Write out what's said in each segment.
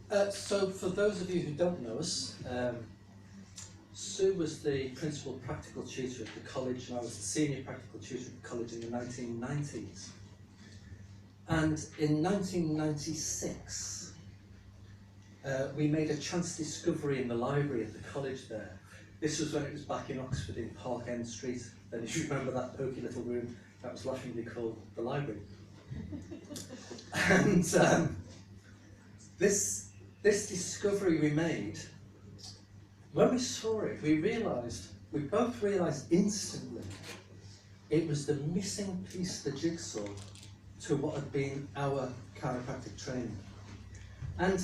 So for those of you who don't know us, Sue was the principal practical tutor at the college, and I was the senior practical tutor at the college in the 1990s. And in 1996, we made a chance discovery in the library at the college there. This was when it was back in Oxford in Park End Street. Then if you remember that pokey little room, that was laughingly called the library. And this discovery we made, when we saw it, we both realised instantly it was the missing piece of the jigsaw to what had been our chiropractic training. And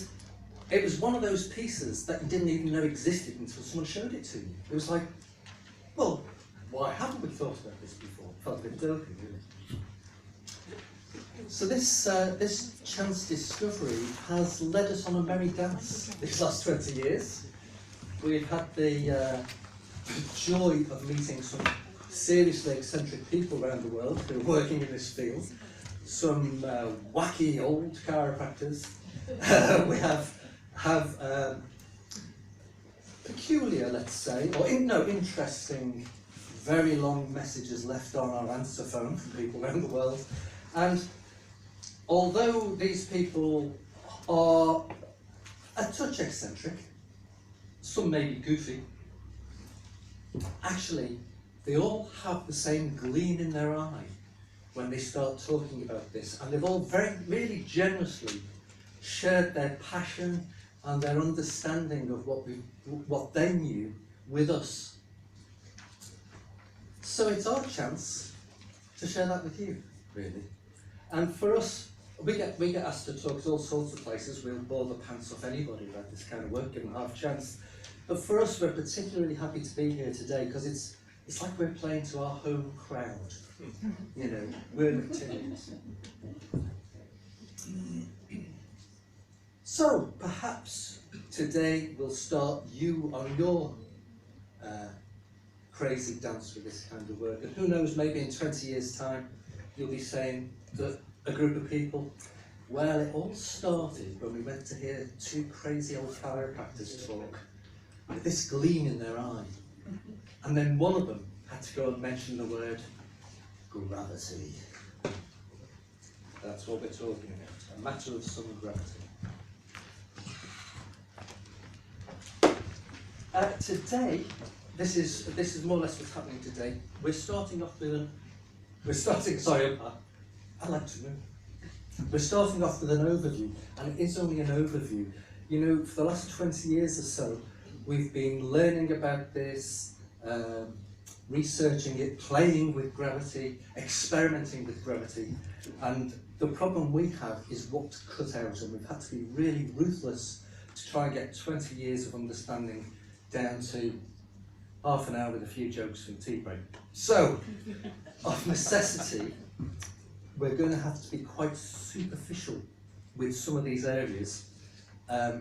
it was one of those pieces that you didn't even know existed until someone showed it to you. It was like, well, why haven't we thought about this before? Felt a bit dirty, really. So this chance discovery has led us on a merry dance these last 20 years. We've had the joy of meeting some seriously eccentric people around the world who are working in this field. Some wacky old chiropractors. We have peculiar, let's say, or interesting, very long messages left on our answer phone from people around the world. And although these people are a touch eccentric, some may be goofy, actually they all have the same gleam in their eye when they start talking about this, and they've all really generously shared their passion and their understanding of what they knew with us. So it's our chance to share that with you, really. And for us, we get asked to talk at all sorts of places. We'll bore the pants off anybody about this kind of work, given half a chance. But for us, we're particularly happy to be here today because it's like we're playing to our home crowd. You know, we're McTimoney. So perhaps today we'll start you on your crazy dance with this kind of work. And who knows, maybe in 20 years' time, you'll be saying to a group of people, well, it all started when we went to hear two crazy old chiropractors talk with this gleam in their eye. And then one of them had to go and mention the word gravity. That's what we're talking about, a matter of some gravity. Today, this is more or less what's happening today. We're starting off with I like to move. We're starting off with an overview, and it is only an overview. You know, for the last 20 years or so, we've been learning about this, researching it, playing with gravity, experimenting with gravity, and the problem we have is what to cut out, and we've had to be really ruthless to try and get 20 years of understanding down to half an hour with a few jokes from tea break. So, of necessity, we're going to have to be quite superficial with some of these areas. I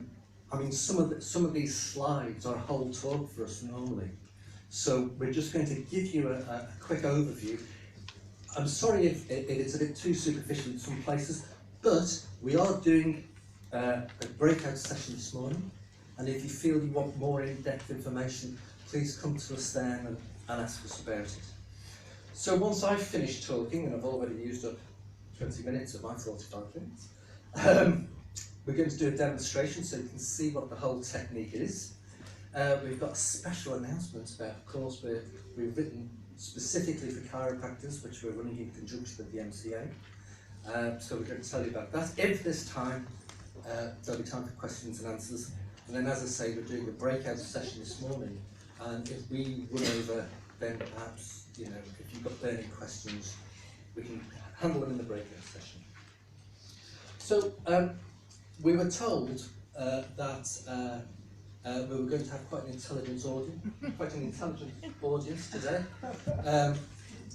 mean, some of these slides are a whole talk for us normally. So we're just going to give you a quick overview. I'm sorry if it's a bit too superficial in some places, but we are doing a breakout session this morning. And if you feel you want more in-depth information, please come to us then and ask us about it. So once I've finished talking, and I've already used up 20 minutes of my 45 minutes, we're going to do a demonstration so you can see what the whole technique is. We've got a special announcement about a course we've written specifically for chiropractors, which we're running in conjunction with the MCA. So we're going to tell you about that. If there's time, there'll be time for questions and answers. And then, as I say, we're doing a breakout session this morning. And if we run over, then perhaps, you know, if you've got burning questions, we can handle them in the breakout session. So we were told that we were going to have quite an intelligent audience today.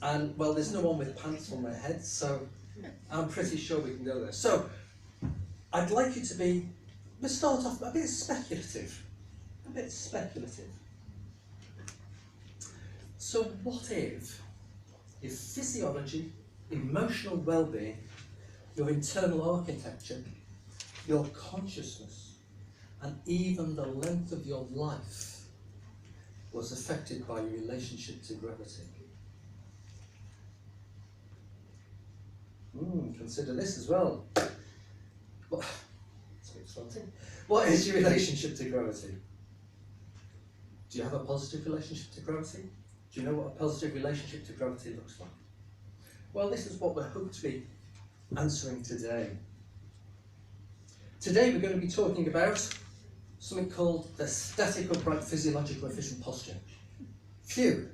And well, there's no one with pants on their heads, so I'm pretty sure we can go there. So I'd like you to let's start off a bit speculative. So what if physiology, emotional well-being, your internal architecture, your consciousness, and even the length of your life was affected by your relationship to gravity. Consider this as well. What is your relationship to gravity? Do you have a positive relationship to gravity? Do you know what a positive relationship to gravity looks like? Well, this is what we're hoping to be answering today. Today we're going to be talking about something called the static upright physiological efficient posture. Phew!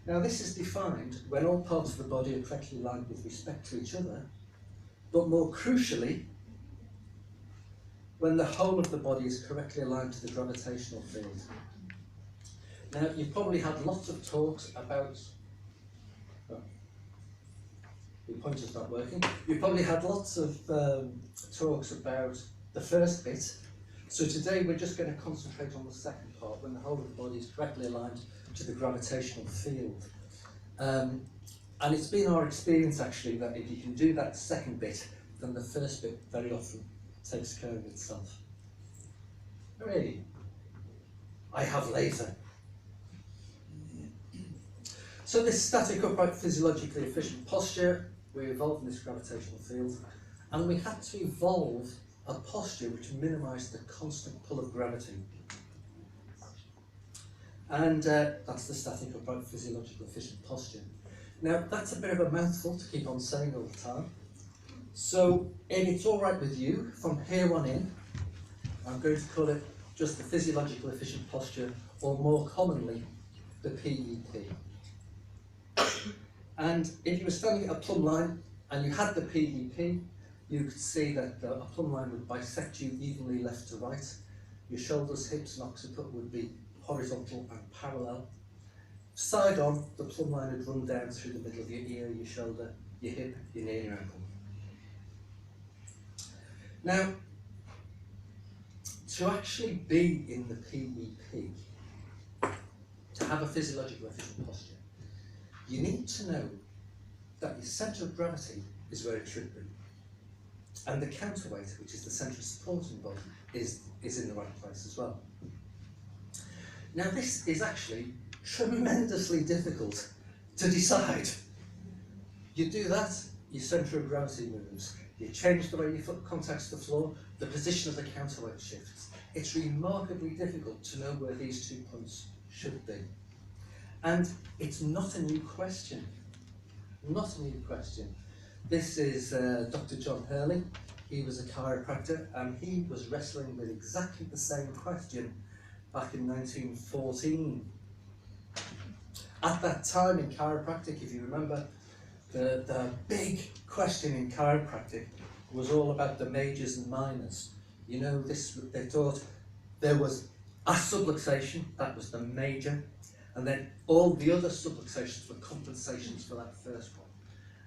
Now this is defined when all parts of the body are correctly aligned with respect to each other, but more crucially, when the whole of the body is correctly aligned to the gravitational field. Now you've probably had lots of talks about, your pointer's not working, you've probably had lots of talks about the first bit, so today we're just going to concentrate on the second part, when the whole of the body is correctly aligned to the gravitational field. And it's been our experience actually that if you can do that second bit, then the first bit very often takes care of itself. Hooray! I have laser. So this static upright physiologically efficient posture, we evolved in this gravitational field, and we had to evolve a posture which minimised the constant pull of gravity. And that's the static upright physiological efficient posture. Now that's a bit of a mouthful to keep on saying all the time. So if it's all right with you, from here on in, I'm going to call it just the physiological efficient posture, or more commonly, the PEP. And if you were standing at a plumb line and you had the PEP, you could see that a plumb line would bisect you evenly left to right. Your shoulders, hips and occiput would be horizontal and parallel. Side on, the plumb line would run down through the middle of your ear, your shoulder, your hip, your knee and your ankle. Now, to actually be in the PEP, to have a physiological efficient posture, you need to know that your centre of gravity is where it should be. And the counterweight, which is the centre of supporting body, is in the right place as well. Now this is actually tremendously difficult to decide. You do that, your centre of gravity moves. You change the way your foot contacts the floor, the position of the counterweight shifts. It's remarkably difficult to know where these 2 points should be. And it's not a new question. Not a new question. This is Dr. John Hurley. He was a chiropractor and he was wrestling with exactly the same question back in 1914. At that time in chiropractic, if you remember, the big question in chiropractic was all about the majors and minors. You know, they thought there was a subluxation, that was the major, and then all the other subluxations were compensations for that first one.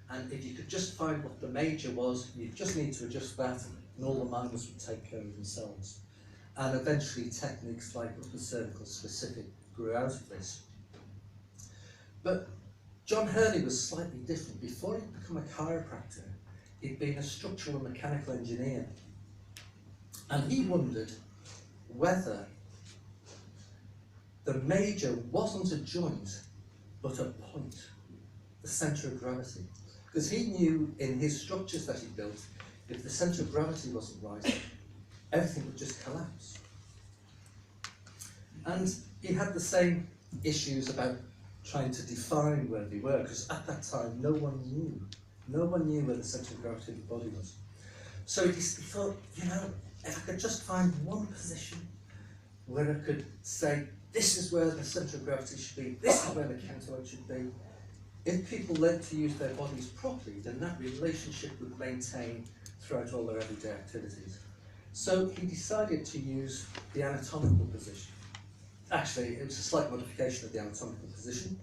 And if you could just find what the major was, you just need to adjust that, and all the minors would take care of themselves. And eventually techniques like upper cervical specific grew out of this. But John Hurley was slightly different. Before he'd become a chiropractor, he'd been a structural and mechanical engineer. And he wondered whether the major wasn't a joint, but a point, the centre of gravity. Because he knew in his structures that he built, if the centre of gravity wasn't right, everything would just collapse. And he had the same issues about trying to define where they were, because at that time no one knew where the centre of gravity of the body was. So he thought, you know, if I could just find one position where I could say, this is where the centre of gravity should be, this is where the counterweight should be. If people learned to use their bodies properly, then that relationship would maintain throughout all their everyday activities. So he decided to use the anatomical position. Actually, it was a slight modification of the anatomical position,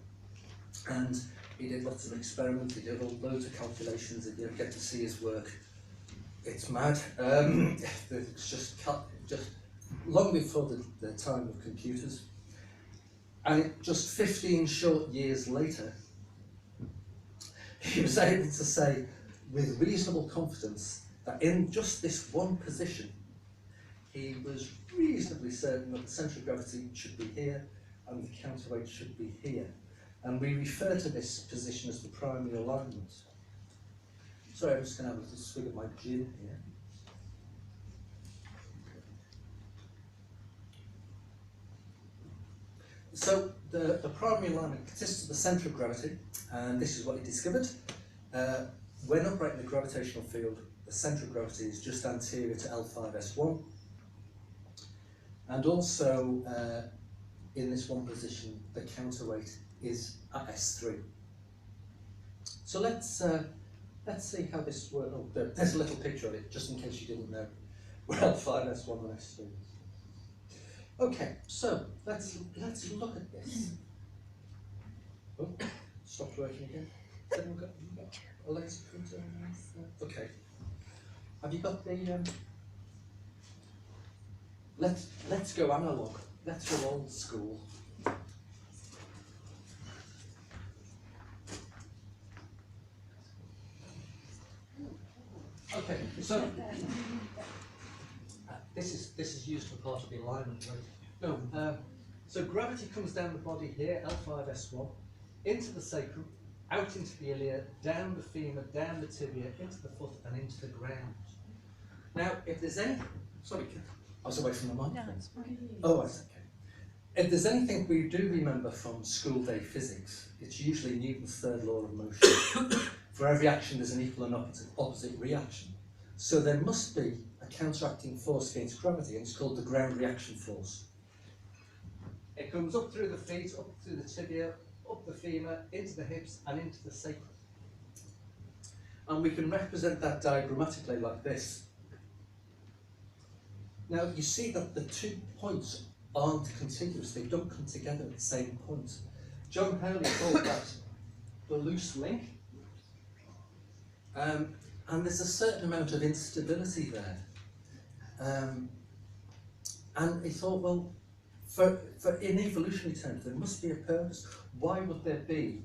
and he did lots of experiments, he did loads of calculations. If you ever get to see his work, it's mad. It's just long before the time of computers. And just 15 short years later, he was able to say with reasonable confidence that in just this one position, he was reasonably certain that the centre of gravity should be here and the counterweight should be here. And we refer to this position as the primary alignment. Sorry, I'm just going to have a little swig of my gin here. So the primary alignment consists of the centre of gravity, and this is what he discovered. When upright in the gravitational field, the centre of gravity is just anterior to L5S1, and also in this one position, the counterweight is at S3. So let's see how this works. Oh, there's a little picture of it, just in case you didn't know where L5S1 and S3 is. Okay, so let's look at this. Oh, stopped working again. Has anyone got a laser printer? Okay. Have you got the? Let's go analog. Let's go old school. Okay, so this is used for part of the alignment, right? No, so gravity comes down the body here, L5S1, into the sacrum, out into the ilia, down the femur, down the tibia, into the foot, and into the ground. Now, if there's any, sorry, I was away from the microphone. No, it's fine. Oh, that's okay. If there's anything we do remember from school day physics, it's usually Newton's third law of motion. For every action, there's an equal and opposite reaction. So there must be a counteracting force against gravity, and it's called the ground reaction force. It comes up through the feet, up through the tibia, up the femur, into the hips, and into the sacrum. And we can represent that diagrammatically like this. Now, you see that the 2 points aren't contiguous, they don't come together at the same point. John Hurley called that the loose link. And there's a certain amount of instability there. And he thought, well, for in evolutionary terms, there must be a purpose. Why would there be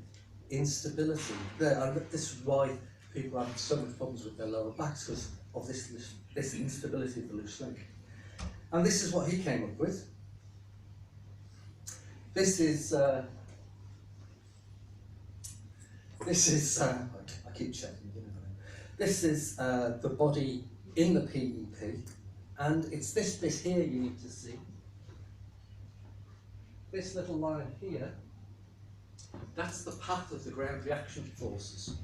instability there? And this is why people have so much problems with their lower backs, because of this instability of the loose link. And this is what he came up with. This is I keep checking. This is the body in the PEP, and it's this bit here you need to see. This little line here, that's the path of the ground reaction forces.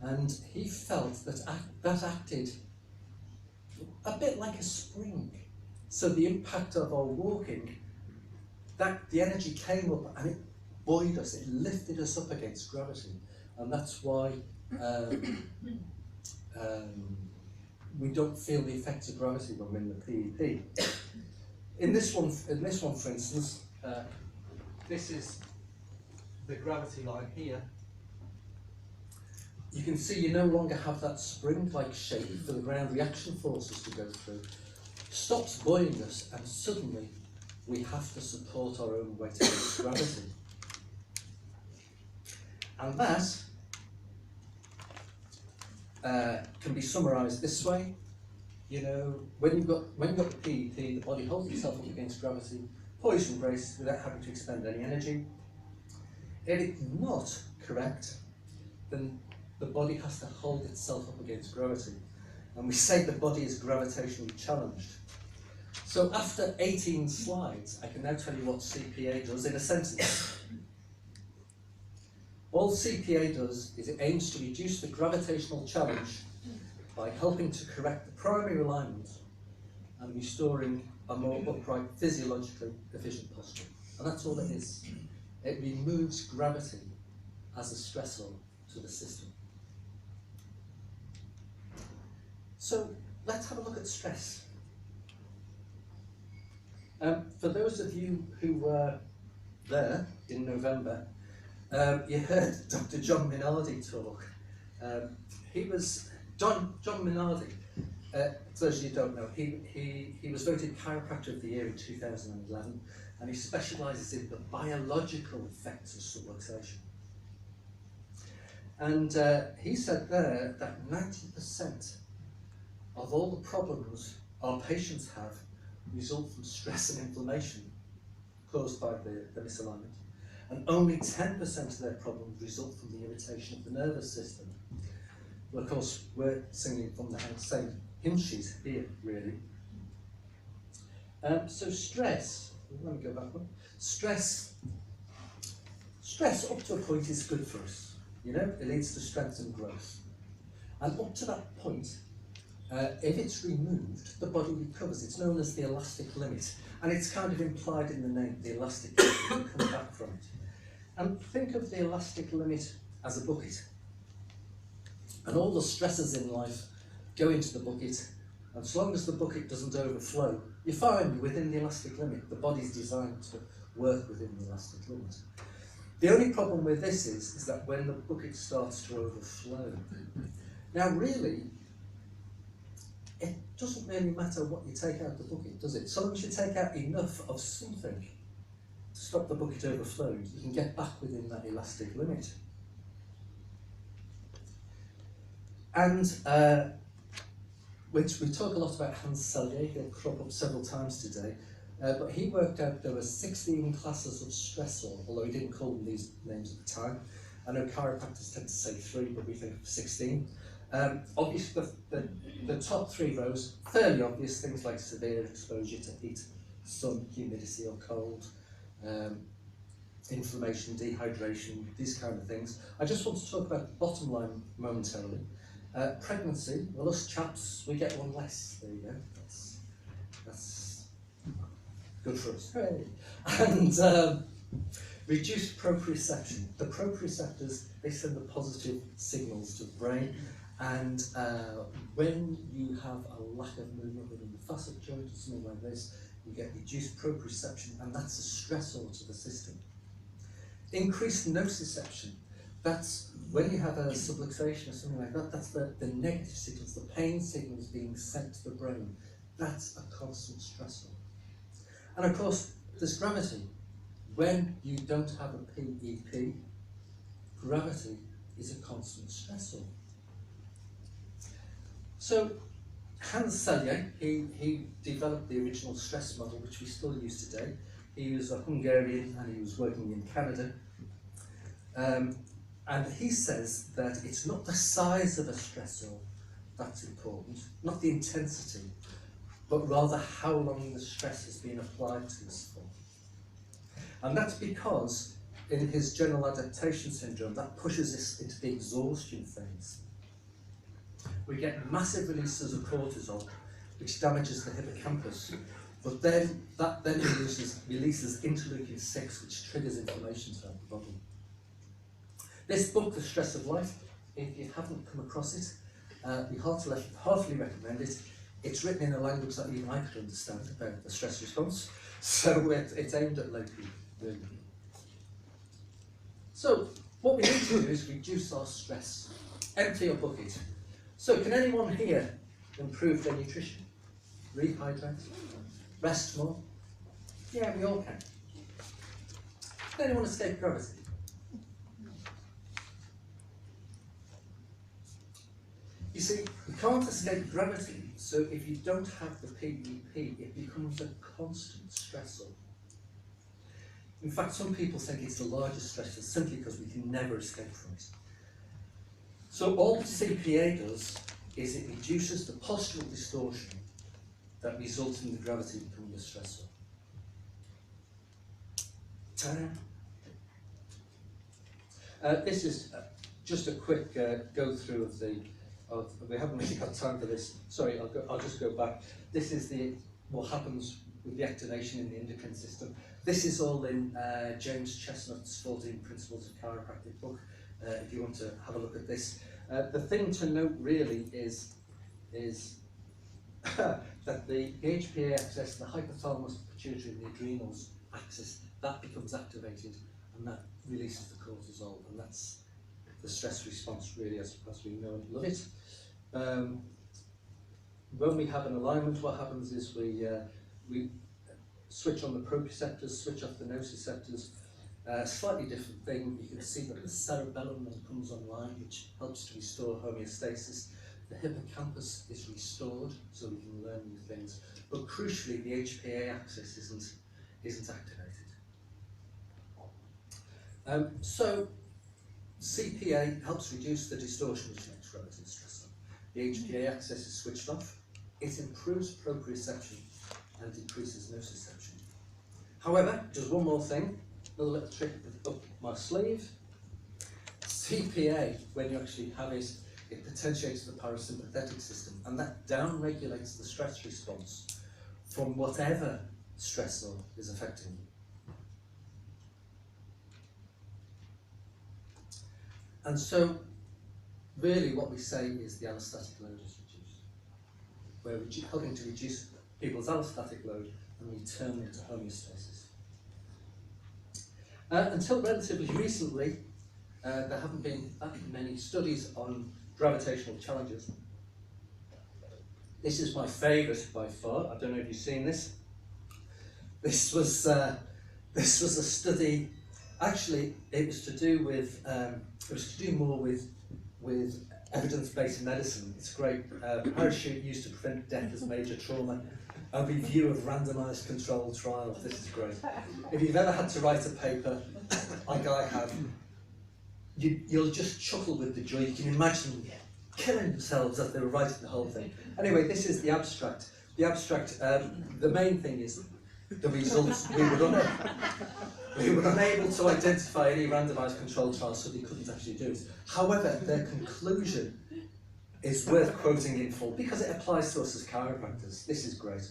And he felt that that acted a bit like a spring. So the impact of our walking, the energy came up and it buoyed us, it lifted us up against gravity. And that's why we don't feel the effects of gravity when we're in the PEP. In this one, for instance, this is the gravity line here. You can see you no longer have that spring-like shape for the ground reaction forces to go through. Stops buoying us, and suddenly we have to support our own weight against gravity. And that can be summarised this way. You know, when you've got the PEP, the body holds itself up against gravity, poised and braced without having to expend any energy. If it's not correct, then the body has to hold itself up against gravity. And we say the body is gravitationally challenged. So after 18 slides, I can now tell you what CPA does in a sentence. All CPA does is it aims to reduce the gravitational challenge by helping to correct the primary alignment and restoring a more upright, physiologically efficient posture. And that's all it is. It removes gravity as a stressor to the system. So let's have a look at stress. For those of you who were there in November, you heard Dr. John Minardi talk. He was John Minardi. For those of you who don't know, he was voted Chiropractor of the Year in 2011, and he specialises in the biological effects of subluxation. And he said there that 90% of all the problems our patients have result from stress and inflammation caused by the misalignment, and only 10% of their problems result from the irritation of the nervous system. Well, of course, we're singing from the same hymn sheet here, really. So stress, let me go back one. Stress up to a point is good for us. You know, it leads to strength and growth. And up to that point, if it's removed, the body recovers. It's known as the elastic limit. And it's kind of implied in the name, the elastic limit, you come back from it. And think of the elastic limit as a bucket. And all the stresses in life go into the bucket. And as long as the bucket doesn't overflow, you're fine within the elastic limit. The body's designed to work within the elastic limit. The only problem with this is that when the bucket starts to overflow. Now really, it doesn't really matter what you take out of the bucket, does it? So long as you take out enough of something to stop the bucket overflowing, you can get back within that elastic limit. And which we talk a lot about Hans Selye, he'll crop up several times today, but he worked out there were 16 classes of stressor, although he didn't call them these names at the time. I know chiropractors tend to say 3, but we think 16. Obviously, the top 3 rows, fairly obvious, things like severe exposure to heat, sun, humidity or cold, inflammation, dehydration, these kind of things. I just want to talk about the bottom line momentarily. Pregnancy, well, us chaps, we get one less. There you go. That's good for us. Hooray. And reduced proprioception. The proprioceptors, they send the positive signals to the brain. And when you have a lack of movement within the facet joint or something like this, you get reduced proprioception, and that's a stressor to the system. Increased nociception. That's when you have a subluxation or something like that, that's the negative signals, the pain signals being sent to the brain. That's a constant stressor. And of course, there's gravity. When you don't have a PEP, gravity is a constant stressor. So Hans Selye, he developed the original stress model, which we still use today. He was a Hungarian and he was working in Canada. And he says that it's not the size of a stressor that's important, not the intensity, but rather how long the stress has been applied to us for. And that's because in his general adaptation syndrome, that pushes us into the exhaustion phase. We get massive releases of cortisol, which damages the hippocampus, but then that releases interleukin-6, which triggers inflammation throughout the body. This book, The Stress of Life, if you haven't come across it, we heartily recommend it. It's written in a language that even I could understand about the stress response, so it's aimed at low people, really. So, what we need to do is reduce our stress. Empty your bucket. So, can anyone here improve their nutrition? Rehydrate? Rest more? Yeah, we all can. Can anyone escape gravity? You see, you can't escape gravity, so if you don't have the PEP, it becomes a constant stressor. In fact, some people think it's the largest stressor simply because we can never escape from it. So all the CPA does is it reduces the postural distortion that results in the gravity becoming a stressor. This is just a quick go through of the. We haven't really got time for this. Sorry, I'll just go back. This is what happens with the activation in the endocrine system. This is all in James Chestnut's 14 Principles of Chiropractic book, if you want to have a look at this. The thing to note really is that the HPA axis, the hypothalamus, pituitary, and the adrenals axis, that becomes activated, and that releases the cortisol, and that's the stress response really as we know and love it. When we have an alignment, what happens is we switch on the proprioceptors, switch off the nociceptors. Slightly different thing, you can see that the cerebellum then comes online, which helps to restore homeostasis. the hippocampus is restored so we can learn new things, but crucially the HPA axis isn't activated. So CPA helps reduce the distortion which makes relative stress. The HPA axis is switched off. It improves proprioception and decreases nociception. However, just one more thing, another little trick up my sleeve. CPA, when you actually have it, it potentiates the parasympathetic system, and that down-regulates the stress response from whatever stressor is affecting you. And so, really what we say is the allostatic load is reduced. We're helping to reduce people's allostatic load and return them to homeostasis. Until relatively recently, there haven't been that many studies on gravitational challenges. This is my favourite by far. I don't know if you've seen this. This was a study. Actually, it was to do with more with evidence-based medicine. It's great. Parachute used to prevent death as major trauma. A review of randomised controlled trials. This is great. If you've ever had to write a paper, like I have, you'll just chuckle with the joy. You can imagine them killing themselves as they were writing the whole thing. Anyway, this is the abstract. The abstract, the main thing is the results. We were unable to identify any randomised controlled trials, so they couldn't actually do it. However, their conclusion is worth quoting in full because it applies to us as chiropractors. This is great.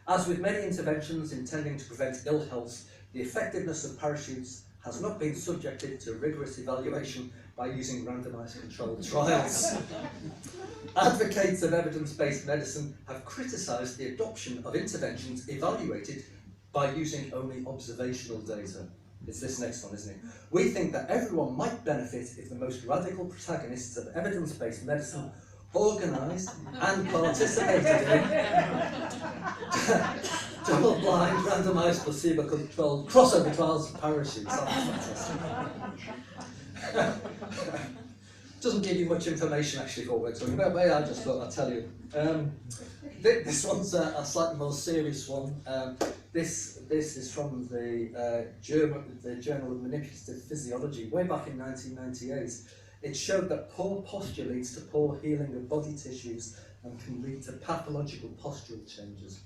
As with many interventions intending to prevent ill health, the effectiveness of parachutes has not been subjected to rigorous evaluation by using randomised controlled trials. Advocates of evidence-based medicine have criticised the adoption of interventions evaluated by using only observational data. It's this next one, isn't it? We think that everyone might benefit if the most radical protagonists of evidence-based medicine organised and participated in double-blind, randomised, placebo-controlled crossover trials of parachutes. That's fantastic. Doesn't give you much information actually for what we're talking about, but yeah, I just thought I'd tell you. This one's a slightly more serious one. This is from the Journal of Manipulative Physiology, way back in 1998. It showed that poor posture leads to poor healing of body tissues and can lead to pathological postural changes,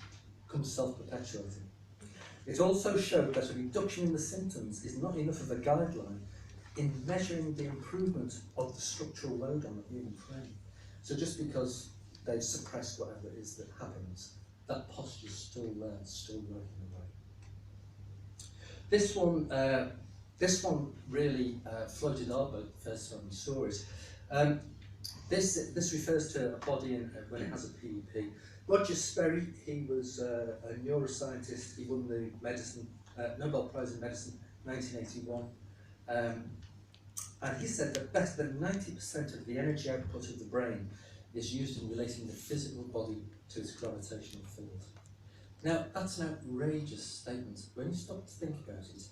becomes self-perpetuating. It also showed that a reduction in the symptoms is not enough of a guideline in measuring the improvement of the structural load on the human frame. So just because they've suppressed whatever it is that happens, that posture's still there, still working away. This one really floated our boat the first time we saw it. This refers to a body when it has a PEP. Roger Sperry, he was a neuroscientist. He won the Nobel Prize in Medicine in 1981. And he said that better than 90% of the energy output of the brain is used in relating the physical body to its gravitational field. Now, that's an outrageous statement. When you stop to think about it,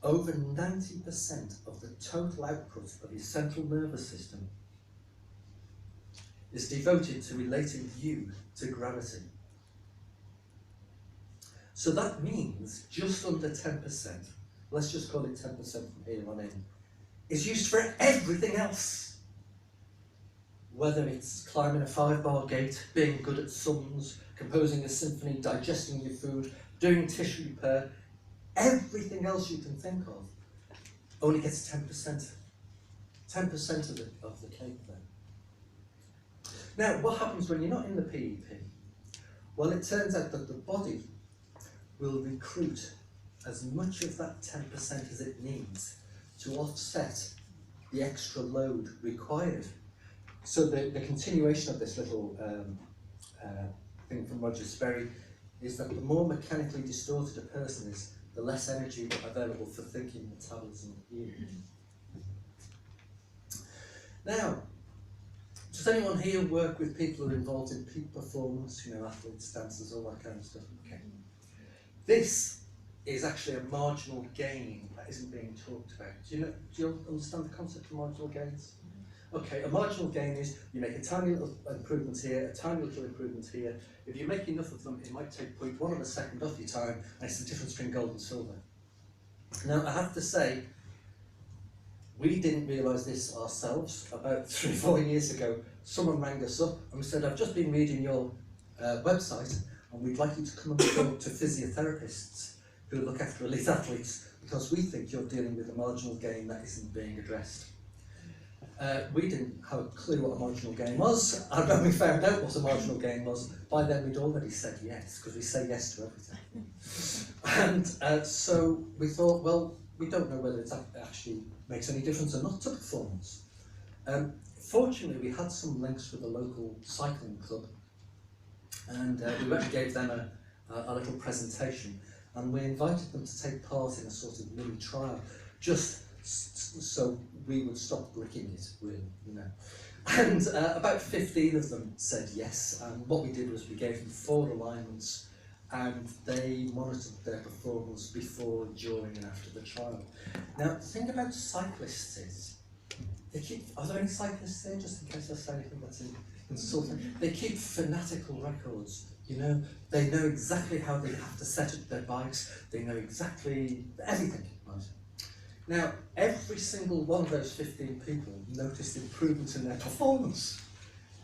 over 90% of the total output of your central nervous system is devoted to relating you to gravity. So that means just under 10%, let's just call it 10% from here on in, is used for everything else. Whether it's climbing a 5-bar gate, being good at sums, composing a symphony, digesting your food, doing tissue repair, everything else you can think of only gets 10%. 10% of the cake then. Now, what happens when you're not in the PEP? Well, it turns out that the body will recruit as much of that 10% as it needs to offset the extra load required. So the continuation of this little thing from Roger Sperry is that the more mechanically distorted a person is, the less energy available for thinking, metabolism, and healing. Now, does anyone here work with people who are involved in peak performance, athletes, dancers, all that kind of stuff? Okay. This is actually a marginal gain that isn't being talked about. Do you understand the concept of marginal gains? Okay, a marginal gain is you make a tiny little improvement here, a tiny little improvement here. If you make enough of them, it might take 0.1 of a second off your time, and it's the difference between gold and silver. Now, I have to say, we didn't realise this ourselves. About 3 or 4 years ago, someone rang us up and we said, I've just been reading your website, and we'd like you to come and talk to physiotherapists who look after elite athletes, because we think you're dealing with a marginal gain that isn't being addressed. We didn't have a clue what a marginal gain was, and when we found out what a marginal gain was, by then we'd already said yes, because we say yes to everything. And so we thought, well, we don't know whether it actually makes any difference or not to performance. Fortunately, we had some links with a local cycling club, and we went and gave them a little presentation, and we invited them to take part in a sort of mini trial, just so we would stop bricking it, really, you know. And about 15 of them said yes, and what we did was we gave them 4 alignments, and they monitored their performance before, during and after the trial. Now, the thing about cyclists is, are there any cyclists here, just in case I say anything that's insulting? They keep fanatical records, you know. They know exactly how they have to set up their bikes, they know exactly everything, right? Now, every single one of those 15 people noticed improvements in their performance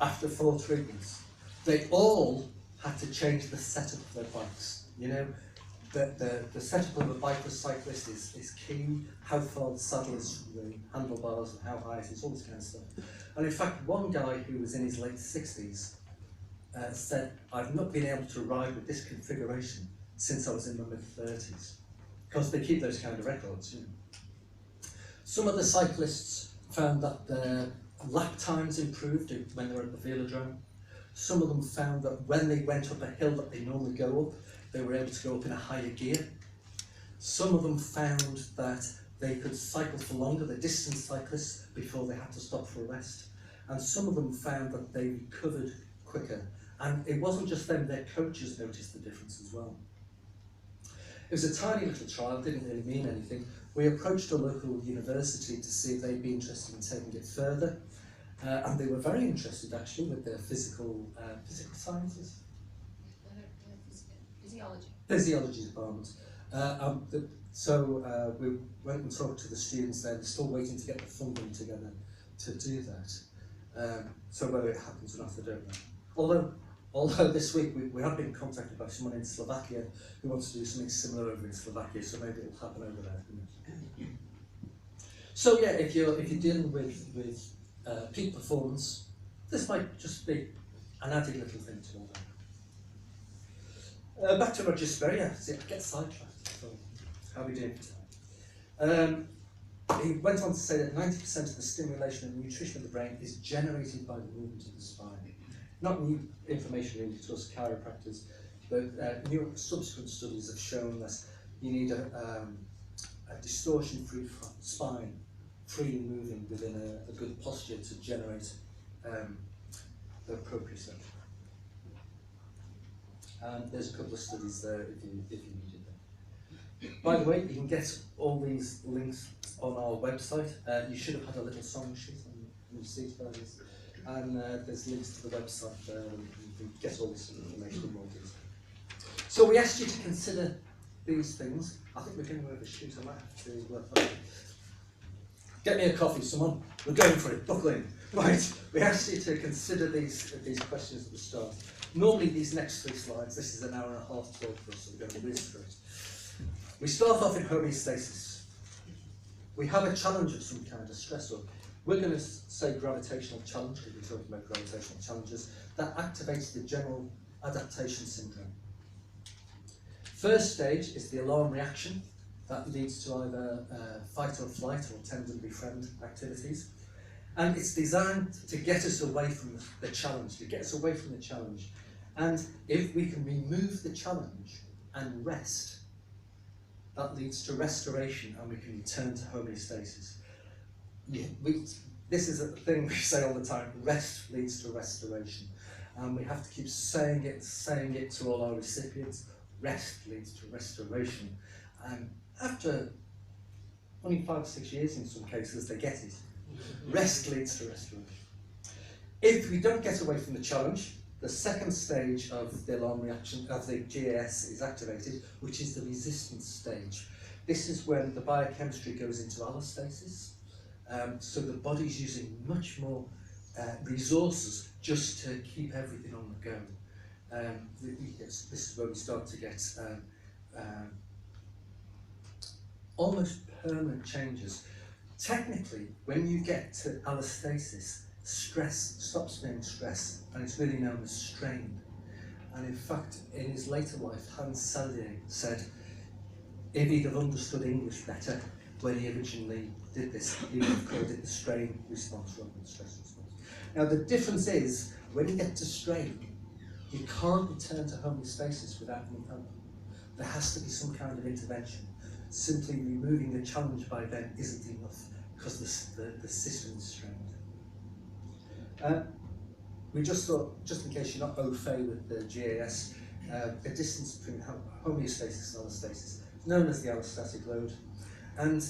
after 4 treatments. They all had to change the setup of their bikes. You know, the setup of a bike for a cyclist is key, how far the saddle is from the handlebars and how high it is, all this kind of stuff. And in fact, one guy who was in his late 60s said, I've not been able to ride with this configuration since I was in my mid-30s. Because they keep those kind of records, you know. Some of the cyclists found that their lap times improved when they were at the velodrome. Some of them found that when they went up a hill that they normally go up, they were able to go up in a higher gear. Some of them found that they could cycle for longer, the distance cyclists, before they had to stop for a rest. And some of them found that they recovered quicker. And it wasn't just them, their coaches noticed the difference as well. It was a tiny little trial, didn't really mean anything. We approached a local university to see if they'd be interested in taking it further. And they were very interested, actually, with their physical sciences. Physiology. Physiology department. So we went and talked to the students there. They're still waiting to get the funding together to do that. So whether it happens or not, I don't know. Although this week we have been contacted by someone in Slovakia who wants to do something similar over in Slovakia, so maybe it'll happen over there. So yeah, if you're dealing with peak performance, this might just be an added little thing to all that. Back to Roger Sperry. See, I get sidetracked. So how are we doing for time? He went on to say that 90% of the stimulation and nutrition of the brain is generated by the movement of the spine. Not new information really to us chiropractors, but new subsequent studies have shown that you need a distortion-free spine, freely moving within a good posture to generate the proprioception. And there's a couple of studies there if you needed them. By the way, you can get all these links on our website. You should have had a little song sheet on the seat values. And there's links to the website there, and you can get all this information in more detail. So we asked you to consider these things. I think we're going to overshoot. I might have to get me a coffee, someone. We're going for it. Buckle in. Right. We asked you to consider these questions at the start. Normally, these next 3 slides. This is an hour and a half talk for us, so we're going to whiz through it. We start off in homeostasis. We have a challenge of some kind, a stressor. We're going to say gravitational challenge, because we're talking about gravitational challenges, that activates the general adaptation syndrome. First stage is the alarm reaction. That leads to either fight or flight or tend and befriend activities. And it's designed to get us away from the challenge, to get us away from the challenge. And if we can remove the challenge and rest, that leads to restoration and we can return to homeostasis. This is a thing we say all the time, rest leads to restoration. And we have to keep saying it to all our recipients, rest leads to restoration. And after only 5 or 6 years in some cases, they get it. Rest leads to restoration. If we don't get away from the challenge, the second stage of the alarm reaction of the GAS is activated, which is the resistance stage. This is when the biochemistry goes into allostasis. So the body's using much more resources just to keep everything on the go. This is where we start to get almost permanent changes. Technically, when you get to allostasis, stress stops being stress, and it's really known as strain. And in fact, in his later life, Hans Selye said, if he'd have understood English better when he originally did this, he would have called it the strain response rather than stress response. Now the difference is, when you get to strain, you can't return to homeostasis without any help. There has to be some kind of intervention. Simply removing the challenge by then isn't enough, because the system is strained. We just thought, just in case you're not au fait with the GAS, a distance between homeostasis and allostasis, known as the allostatic load. And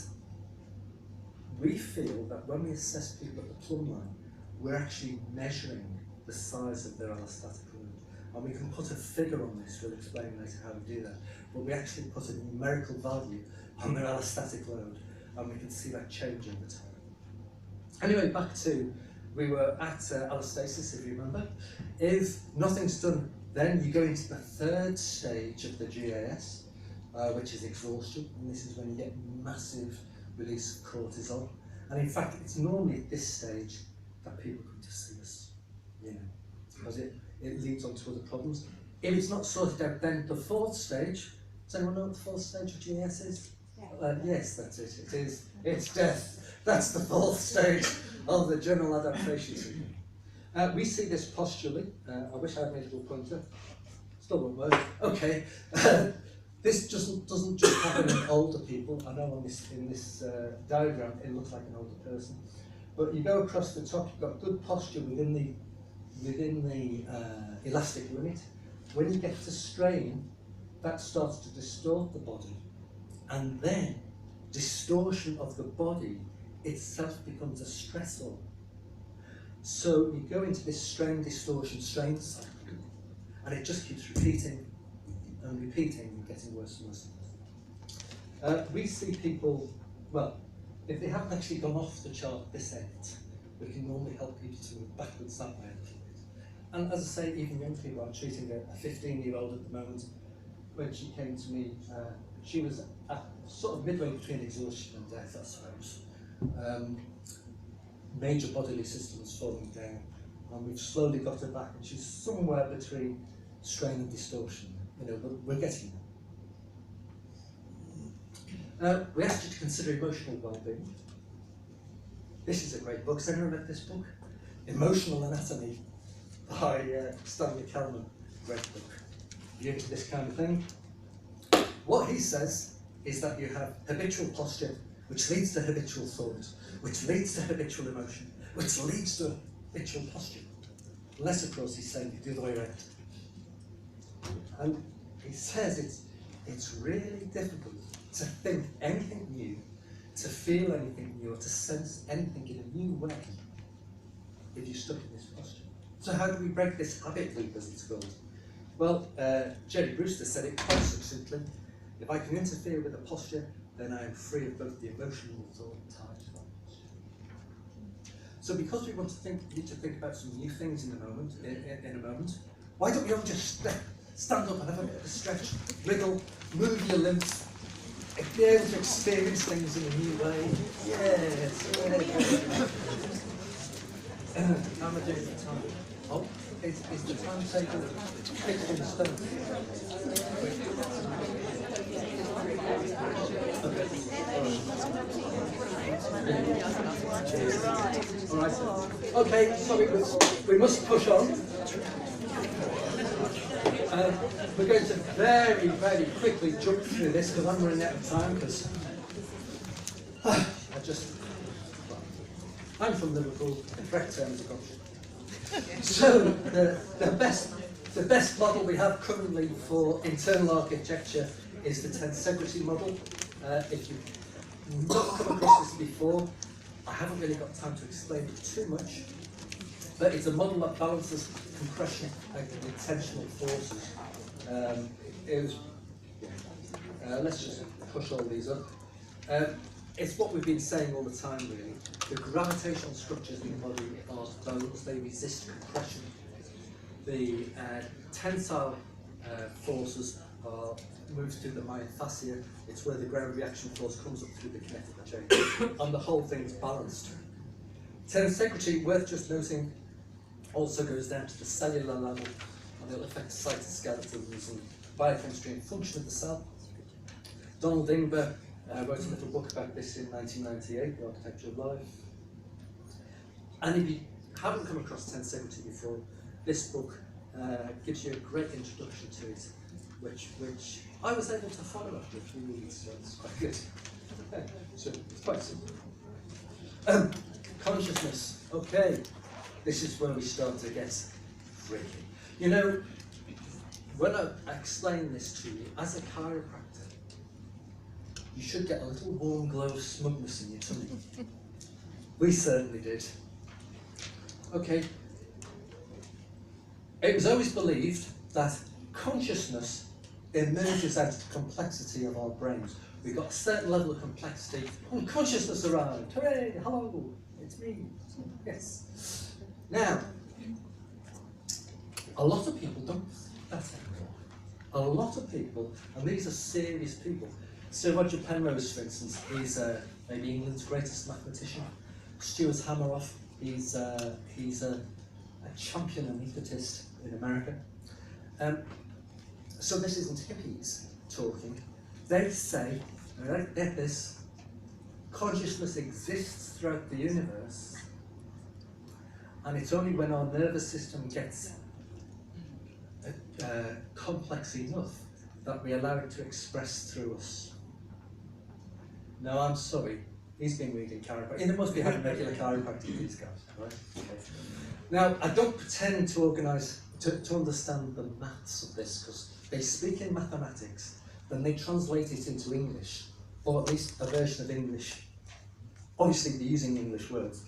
we feel that when we assess people at the plumb line, we're actually measuring the size of their allostatic load. And we can put a figure on this, we'll explain later how we do that, but we actually put a numerical value on their allostatic load, and we can see that change over time. Anyway, back to, we were at allostasis, if you remember. If nothing's done, then you go into the third stage of the GAS, which is exhaustion, and this is when you get massive release of cortisol. And in fact, it's normally at this stage that people come to see us, because it leads on to other problems. If it's not sorted out, then the fourth stage, does anyone know what the fourth stage of GAS is? Yeah. Yes, that's it. It is. It's death. That's the fourth stage of the general adaptation treatment. We see this posturally. I wish I had made a little pointer. Still won't work. Okay. This doesn't just happen in older people. I know in this diagram it looks like an older person, but you go across the top. You've got good posture within the elastic limit. When you get to strain, that starts to distort the body, and then distortion of the body itself becomes a stressor. So you go into this strain, distortion, strain cycle, and it just keeps repeating and repeating and getting worse and worse. We see people, well, if they haven't actually gone off the chart at this end, we can normally help people to move backwards that way. And as I say, even young people, I'm treating a 15-year-old at the moment. When she came to me, she was at sort of midway between exhaustion and death, I suppose. Major bodily systems falling down, and we've slowly got her back, and she's somewhere between strain and distortion. We're getting there. We asked you to consider emotional well-being. This is a great book. Has anyone read this book? Emotional Anatomy by Stanley Kellman. Great book. You're into this kind of thing. What he says is that you have habitual posture, which leads to habitual thought, which leads to habitual emotion, which leads to habitual posture. Unless, of course, he's saying you do the way around. And he says it's really difficult to think anything new, to feel anything new, or to sense anything in a new way if you're stuck in this posture. So how do we break this habit loop, as it's called? Well, Jerry Brewster said it quite succinctly: if I can interfere with the posture, then I am free of both the emotional and thought tied to that posture. So because we want to need to think about some new things in a moment, why don't we all just stand up and have a bit of a stretch, wriggle, move your limbs, be able to experience things in a new way. Yes. How am I doing for time? Oh, is the timetable fixed in stone? Okay. All right. Okay, so we must push on. We're going to very, very quickly jump through this because I'm running out of time, because I'm from Liverpool, in correct terms of culture. So the best model we have currently for internal architecture is the tensegrity model. If you've not come across this before, I haven't really got time to explain it too much, but it's a model that balances compression with tensional forces. Let's just push all these up. It's what we've been saying all the time, really. The gravitational structures in the body are bones, they resist compression. The tensile forces are moves through the myofascia. It's where the ground reaction force comes up through the kinetic chain. And the whole thing's balanced. Tensegrity, worth just noting, also goes down to the cellular level, and it'll affect cytoskeletons and biochemistry and function of the cell. Donald Ingber wrote a little book about this in 1998, The Architecture of Life. And if you haven't come across tensegrity before, this book gives you a great introduction to it, which I was able to follow after a few weeks, so it's quite good. So it's quite simple. Consciousness. Okay, this is where we start to get freaky. You know, when I explain this to you, as a chiropractor, you should get a little warm glow of smugness in your tummy. We certainly did. Okay. It was always believed that consciousness emerges out of the complexity of our brains. We've got a certain level of complexity, and consciousness arrived. Hooray, hello, it's me. Yes. Now, a lot of people don't think that anymore. A lot of people, and these are serious people. Sir Roger Penrose, for instance, is maybe England's greatest mathematician. Stuart Hameroff, he's a champion anaesthetist in America. So this isn't hippies talking. They say, right, get this, consciousness exists throughout the universe, and it's only when our nervous system gets complex enough that we allow it to express through us. No, I'm sorry, he's been reading chiropractic. There must be having regular chiropractic, these guys, right? Okay. Now, I don't pretend to understand the maths of this, because they speak in mathematics, then they translate it into English, or at least a version of English. Obviously, they're using English words.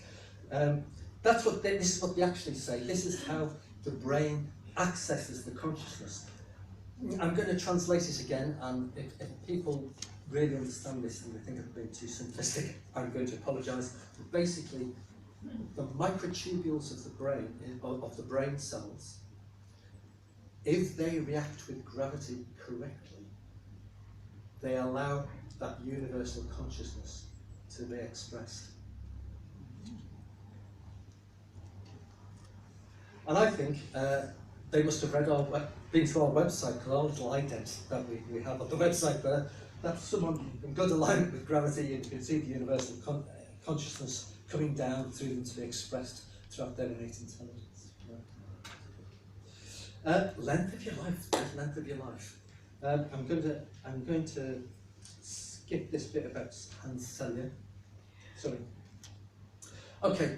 This is what they actually say. This is how the brain accesses the consciousness. I'm going to translate it again, and if people really understand this and they think I'm being too simplistic, I'm going to apologise. But basically, the microtubules of the brain cells, if they react with gravity correctly, they allow that universal consciousness to be expressed. And I think they must have been to our website, because our little ident that we have on the website there, that's someone in good alignment with gravity, and you can see the universal consciousness coming down through them to be expressed throughout their innate intelligence. Length of your life. Length of your life. I'm going to skip this bit about Hans Selye. Sorry. Okay.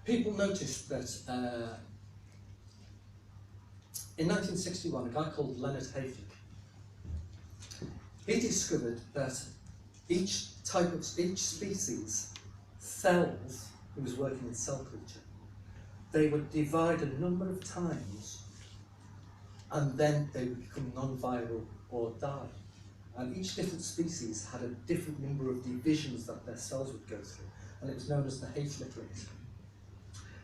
People noticed that in 1961, a guy called Leonard Hayflick, he discovered that each species, cells, he was working in cell culture, they would divide a number of times and then they would become non-viable or die. And each different species had a different number of divisions that their cells would go through, and it was known as the Hayflick limit.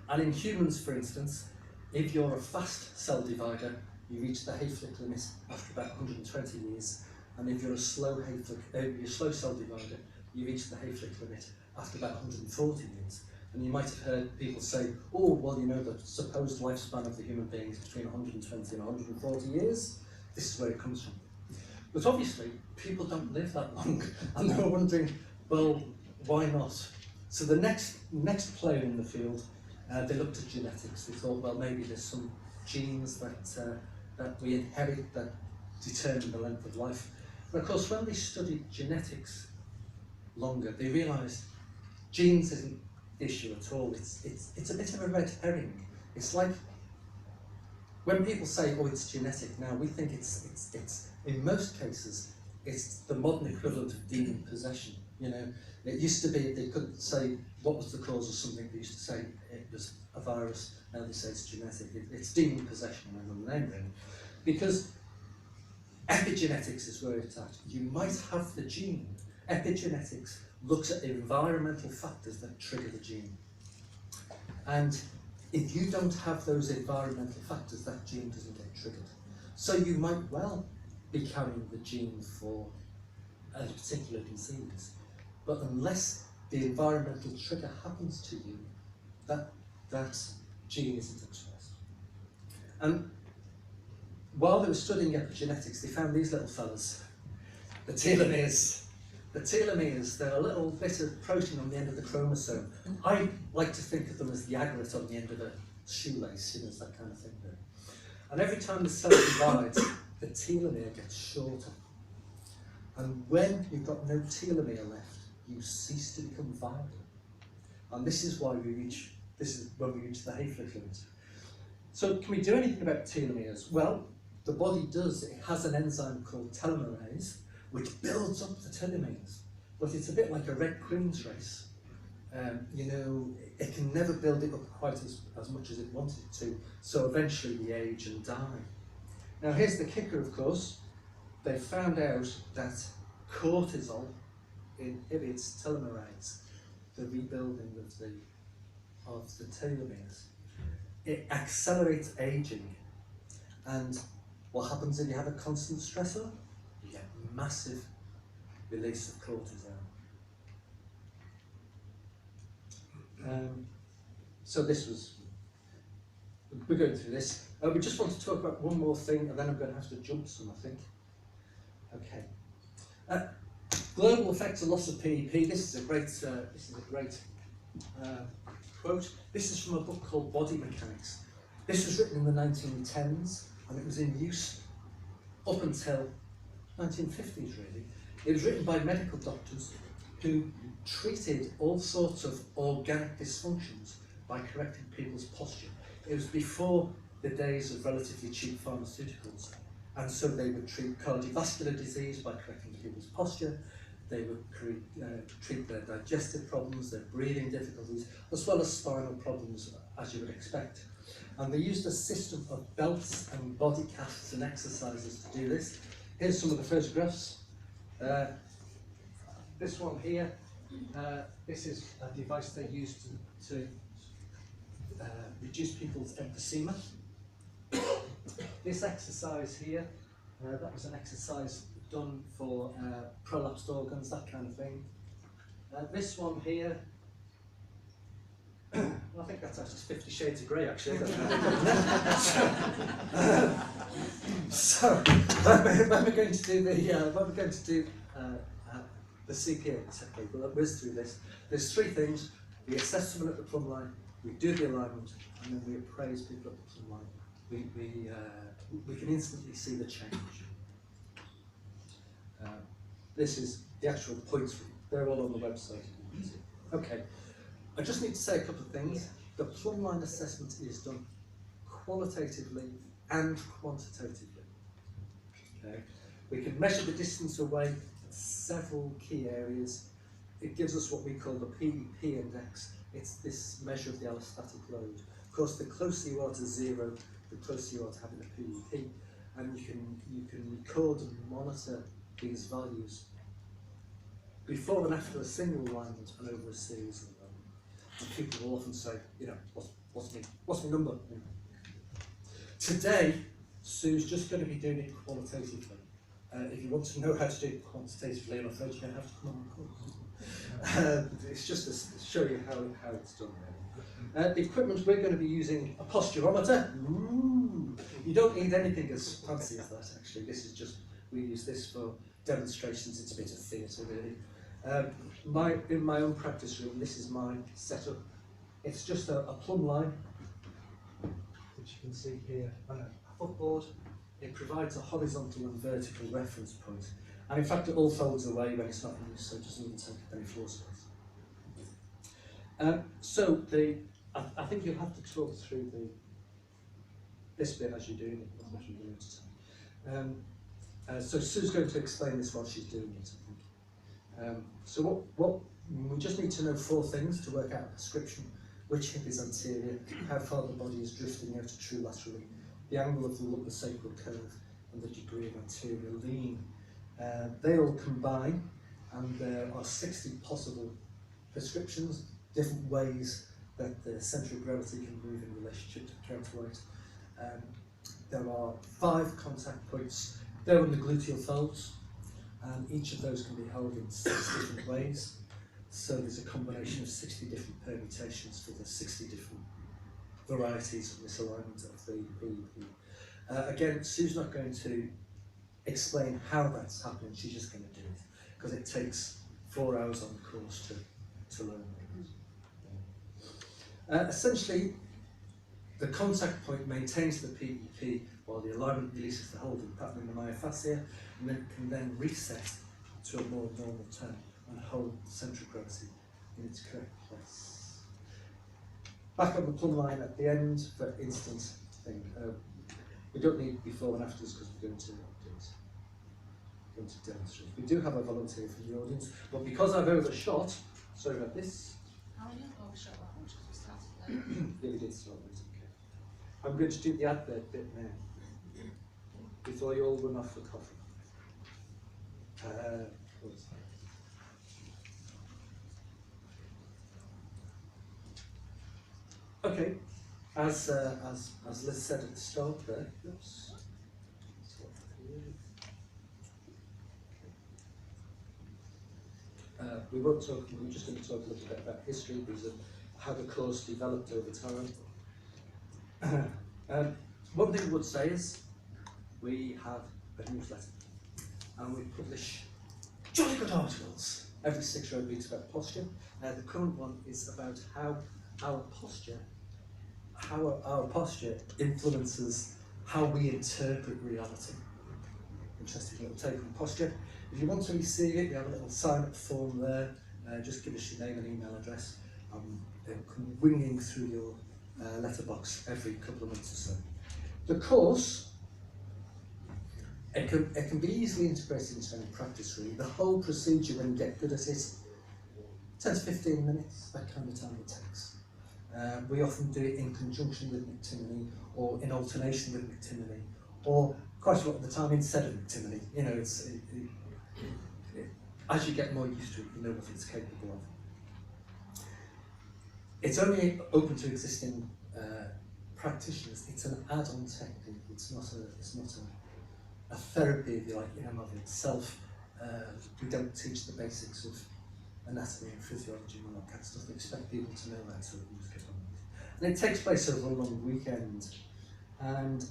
And in humans, for instance, if you're a fast cell divider, you reach the Hayflick limit after about 120 years, and if you're a slow cell divider, you reach the Hayflick limit after about 140 years. And you might have heard people say, oh, well, you know, the supposed lifespan of the human being is between 120 and 140 years. This is where it comes from. But obviously, people don't live that long, and they were wondering, well, why not? So the next player in the field, they looked at genetics. They thought, well, maybe there's some genes that we inherit that determine the length of life. But of course, when they studied genetics longer, they realised genes isn't the issue at all. It's a bit of a red herring. It's like when people say, oh, it's genetic now, we think it's in most cases, it's the modern equivalent of demon possession. You know, it used to be they couldn't say what was the cause of something. They used to say it was a virus. Now they say it's genetic. It's demon possession, another name really, because epigenetics is where it's at. You might have the gene. Epigenetics looks at the environmental factors that trigger the gene. And if you don't have those environmental factors, that gene doesn't get triggered. So you might well be carrying the gene for a particular disease. But unless the environmental trigger happens to you, that gene isn't expressed. And while they were studying epigenetics, they found these little fellas, the telomeres. The telomeres, they're a little bit of protein on the end of the chromosome. I like to think of them as the agate on the end of a shoelace, you know, it's that kind of thing there. And every time the cell divides, the telomere gets shorter. And when you've got no telomere left, you cease to become viable. And this is why this is when we reach the Hayflick limit. So can we do anything about telomeres? Well, the body does. It has an enzyme called Telomerase, which builds up the telomeres. But it's a bit like a Red Queen's race. You know, it can never build it up quite as much as it wanted to, so eventually we age and die. Now here's the kicker, of course. They found out that cortisol inhibits telomerase, the rebuilding of the telomeres. It accelerates aging, and what happens if you have a constant stressor? You get massive release of cortisol. So we're going through this. We just want to talk about one more thing, and then I'm going to have to jump some, I think. Okay. Global effects of loss of PEP. This is a great quote. This is from a book called Body Mechanics. This was written in the 1910s, and it was in use up until 1950s, really. It was written by medical doctors who treated all sorts of organic dysfunctions by correcting people's posture. It was before the days of relatively cheap pharmaceuticals, and so they would treat cardiovascular disease by correcting people's posture. They would treat their digestive problems, their breathing difficulties, as well as spinal problems, as you would expect. And they used a system of belts and body casts and exercises to do this. Here's some of the photographs. This one here, this is a device they used to reduce people's emphysema. This exercise here, that was an exercise done for prolapsed organs, that kind of thing. This one here, I think that's actually 50 Shades of Grey, actually. So when we're going to do the CPA, we'll whiz through this. There's three things. We assess someone at the plumb line, we do the alignment, and then we appraise people at the plumb line. We can instantly see the change. This is the actual points. They're all on the website. Okay, I just need to say a couple of things. The plumb line assessment is done qualitatively and quantitatively. Okay, we can measure the distance away at several key areas. It gives us what we call the PEP index. It's this measure of the allostatic load. Of course, the closer you are to zero, the closer you are to having a PEP, and you can record and monitor these values before and after a single alignment and over a series of them. And people will often say, you know, what's my number? Today, Sue's just going to be doing it qualitatively. If you want to know how to do it quantitatively, I'm afraid you're going to have to come on the course. It's just to show you how it's done. Really. The equipment, we're going to be using a posturometer. Ooh. You don't need anything as fancy as that, actually. This is just, we use this for demonstrations. It's a bit of theatre, really. In my own practice room, this is my setup. It's just a plumb line, which you can see here, and a footboard. It provides a horizontal and vertical reference point. And in fact, it all folds away when it's not in use, so it doesn't even take up any floor space. I think you'll have to talk through this bit as you're doing it. So Sue's going to explain this while she's doing it, I think. So what we just need to know 4 things to work out a prescription: which hip is anterior, how far the body is drifting out laterally, the angle of the lumbar sacral curve, and the degree of anterior lean. They all combine, and there are 60 possible prescriptions, different ways that the centre of gravity can move in relationship to the counterweight. There are 5 contact points. They're on the gluteal folds, and each of those can be held in 6 different ways. So there's a combination of 60 different permutations for the 60 different varieties of misalignment of the PEP. Again, Sue's not going to explain how that's happening, she's just going to do it, because it takes 4 hours on the course to learn. Essentially, the contact point maintains the PEP while the alignment releases the holding pattern in the myofascia, and then can then reset to a more normal tone and hold the centre of gravity in its correct place. Back on the plumb line at the end for instant thing. We don't need before and afters because we're going to do it. We're going to demonstrate. We do have a volunteer from the audience, but because I've overshot, sorry about this. How many overshot that much as we started? Yeah, we did start with it, okay. I'm going to do the advert bit now, before you all run off for coffee. Okay, as Liz said at the start there, oops. We're just going to talk a little bit about history, because of how the course developed over time. One thing I would say is we have a newsletter, and we publish jolly good articles every 6 or 8 weeks about posture. The current one is about how our posture influences how we interpret reality. Interesting little take on posture. If you want to receive it, you have a little sign-up form there. Just give us your name and email address. It'll come winging through your letterbox every couple of months or so. The course, it can be easily integrated into any practice really. The whole procedure, when you get good at it, 10 to 15 minutes, that kind of time it takes. We often do it in conjunction with McTimoney, or in alternation with McTimoney, or quite a lot of the time instead of McTimoney. You know, as you get more used to it, you know what it's capable of. It's only open to existing practitioners. It's an add-on technique. It's not a therapy, if you like, in and of itself. We don't teach the basics of anatomy and physiology and all that kind of stuff. We expect people to know that, so we just get on with it. And it takes place over a long weekend. And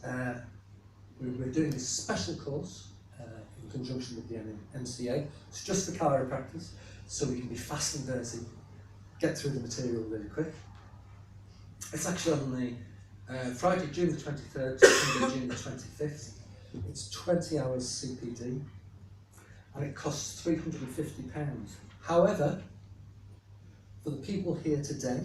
we're doing this special course in conjunction with the MCA. It's just for chiropractors, so we can be fast and dirty, get through the material really quick. It's actually on the Friday, June the 23rd to Sunday, June the 25th. It's 20 hours CPD, and it costs £350. However, for the people here today,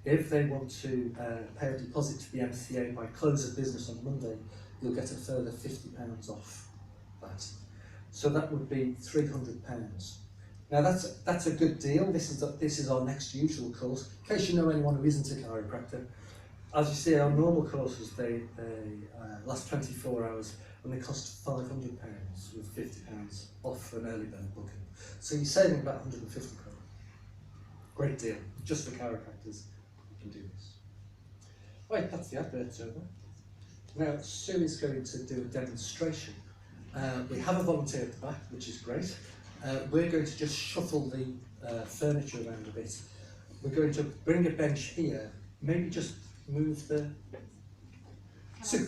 if they want to pay a deposit to the MCA by close of business on Monday, you'll get a further £50 off that. So that would be £300. Now that's a good deal. This is our next usual course. In case you know anyone who isn't a chiropractor, as you see, our normal courses they last 24 hours and they cost £500 with £50 off for an early bird booking. So you're saving about £150. Great deal, just for chiropractors. You can do this. Right, that's the advert over. Now Sue is going to do a demonstration. We have a volunteer at the back, which is great. We're going to just shuffle the furniture around a bit. We're going to bring a bench here, maybe just move the... Sue.